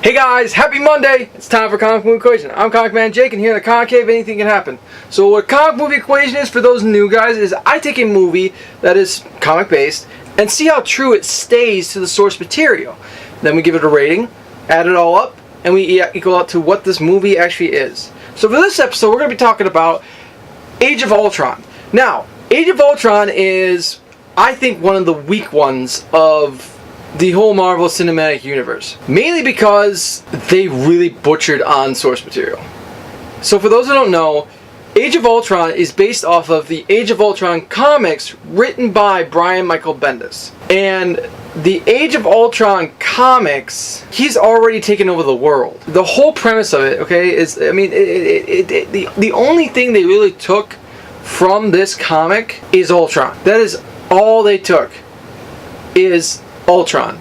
Hey guys, happy Monday! It's time for Comic Movie Equation. I'm Comicmanjake, and here in the Comic Cave, anything can happen. So what Comic Movie Equation is, for those new guys, is I take a movie that is comic-based and see how true it stays to the source material. Then we give it a rating, add it all up, and we equal out to what this movie actually is. So for this episode, we're going to be talking about Age of Ultron. Now, Age of Ultron is, I think, one of the weak ones of the whole Marvel Cinematic Universe. Mainly because they really butchered on source material. So for those who don't know, Age of Ultron is based off of the Age of Ultron comics written by Brian Michael Bendis. And the Age of Ultron comics, he's already taken over the world. The whole premise of it, okay, is, I mean, the only thing they really took from this comic is Ultron. That is all they took, is Ultron.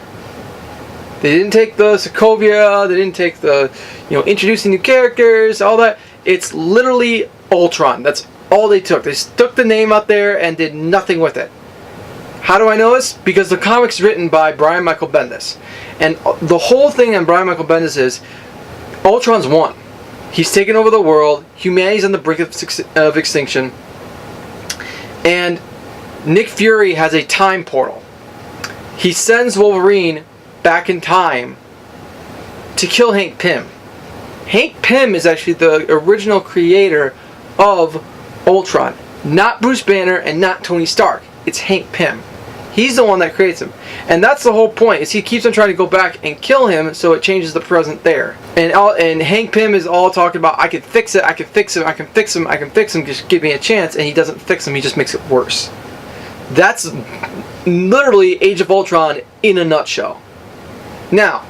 They didn't take the Sokovia, they didn't take the, introducing new characters, all that. It's literally Ultron. That's all they took. They stuck the name out there and did nothing with it. How do I know this? Because the comic's written by Brian Michael Bendis. And the whole thing on Brian Michael Bendis is Ultron's won. He's taken over the world. Humanity's on the brink of extinction. And Nick Fury has a time portal. He sends Wolverine back in time to kill Hank Pym. Hank Pym is actually the original creator of Ultron. Not Bruce Banner and not Tony Stark. It's Hank Pym. He's the one that creates him. And that's the whole point, is he keeps on trying to go back and kill him, so it changes the present there. And Hank Pym is all talking about, I can fix it, I can fix him, I can fix him, I can fix him, just give me a chance, and he doesn't fix him, he just makes it worse. That's literally Age of Ultron in a nutshell. Now,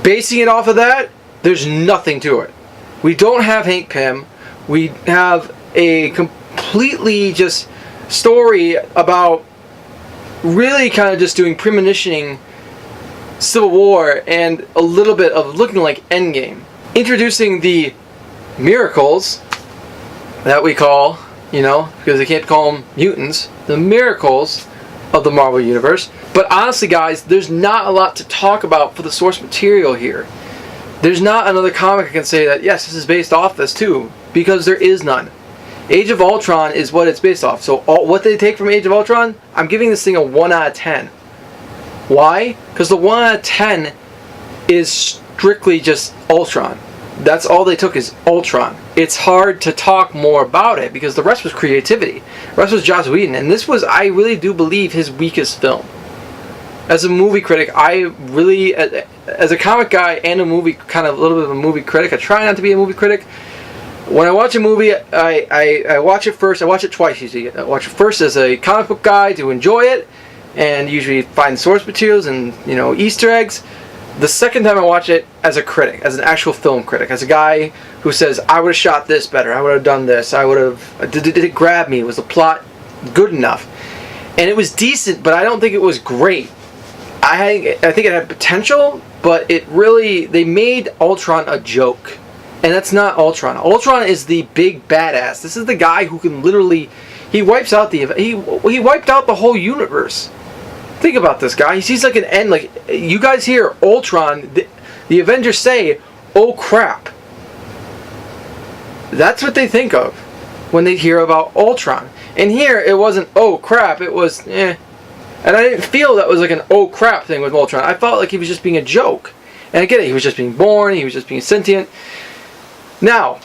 basing it off of that, there's nothing to it. We don't have Hank Pym. We have a completely just story about really kind of just doing premonitioning Civil War and a little bit of looking like Endgame. Introducing the miracles that we call, because they can't call them mutants, the miracles of the Marvel Universe. But honestly, guys, there's not a lot to talk about for the source material here. There's not another comic I can say that, yes, this is based off this too, because there is none. Age of Ultron is what it's based off. So what they take from Age of Ultron, I'm giving this thing a 1 out of 10. Why? Because the 1 out of 10 is strictly just Ultron. That's all they took, is Ultron. It's hard to talk more about it because the rest was creativity. The rest was Joss Whedon, and this was, I really do believe, his weakest film. As a movie critic, I really, as a comic guy and a movie, kind of a little bit of a movie critic, I try not to be a movie critic. When I watch a movie, I watch it first. I watch it twice usually. I watch it first as a comic book guy to enjoy it, and usually find source materials and Easter eggs. The second time I watch it as a critic, as an actual film critic, as a guy who says, I would have shot this better, I would have done this, I would have, did it grab me, was the plot good enough? And it was decent, but I don't think it was great. I think it had potential, but it really, they made Ultron a joke. And that's not Ultron. Ultron is the big badass. This is the guy who can literally, he wipes out he wiped out the whole universe. Think about this guy. He sees like an end. Like, you guys hear Ultron, the Avengers say, "Oh crap." That's what they think of when they hear about Ultron. And here it wasn't "oh crap." It was eh. And I didn't feel that was like an "oh crap" thing with Ultron. I felt like he was just being a joke. And I get it. He was just being born. He was just being sentient. Now,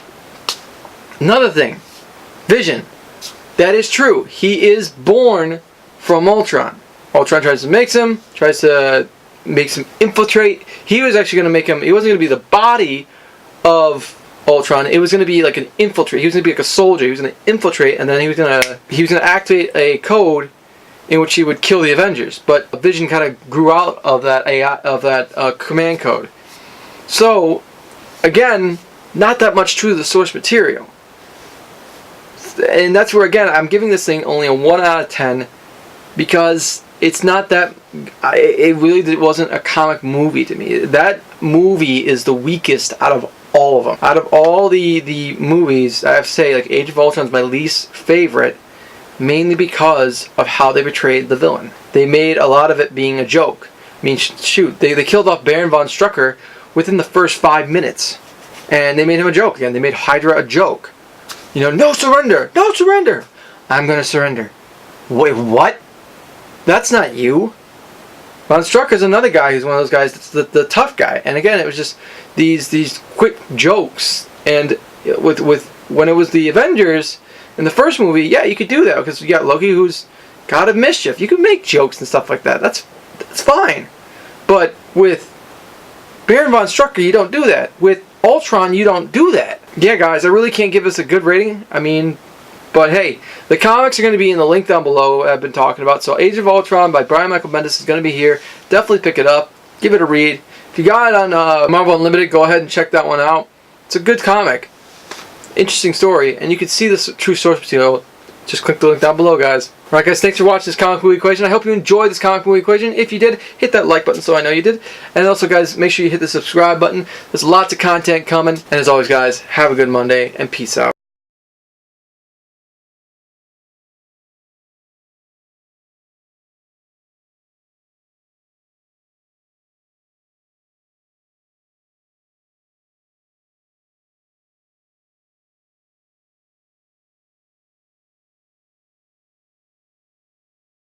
another thing, Vision. That is true. He is born from Ultron. Ultron tries to make him infiltrate. He was actually going to make him, he wasn't going to be the body of Ultron. It was going to be like an infiltrate. He was going to be like a soldier. He was going to infiltrate, and then he was going to activate a code in which he would kill the Avengers. But Vision kind of grew out of that command code. So, again, not that much true to the source material. And that's where, again, I'm giving this thing only a 1 out of 10 because it's not that, it really wasn't a comic movie to me. That movie is the weakest out of all of them. Out of all the movies, I have to say, like, Age of Ultron is my least favorite, mainly because of how they portrayed the villain. They made a lot of it being a joke. I mean, shoot, they killed off Baron von Strucker within the first 5 minutes. And they made him a joke again. They made Hydra a joke. You know, no surrender! No surrender! I'm gonna surrender. Wait, what? That's not you. Von Strucker's another guy who's one of those guys that's the tough guy. And again, it was just these quick jokes. And with when it was the Avengers in the first movie, yeah, you could do that because you got Loki, who's god of mischief. You can make jokes and stuff like that. That's fine. But with Baron Von Strucker, you don't do that. With Ultron, you don't do that. Yeah, guys, I really can't give this a good rating. I mean, but hey, the comics are going to be in the link down below I've been talking about. So Age of Ultron by Brian Michael Bendis is going to be here. Definitely pick it up. Give it a read. If you got it on Marvel Unlimited, go ahead and check that one out. It's a good comic. Interesting story. And you can see the true source material. Just click the link down below, guys. Alright, guys, thanks for watching this comic movie equation. I hope you enjoyed this comic movie equation. If you did, hit that like button so I know you did. And also, guys, make sure you hit the subscribe button. There's lots of content coming. And as always, guys, have a good Monday and peace out.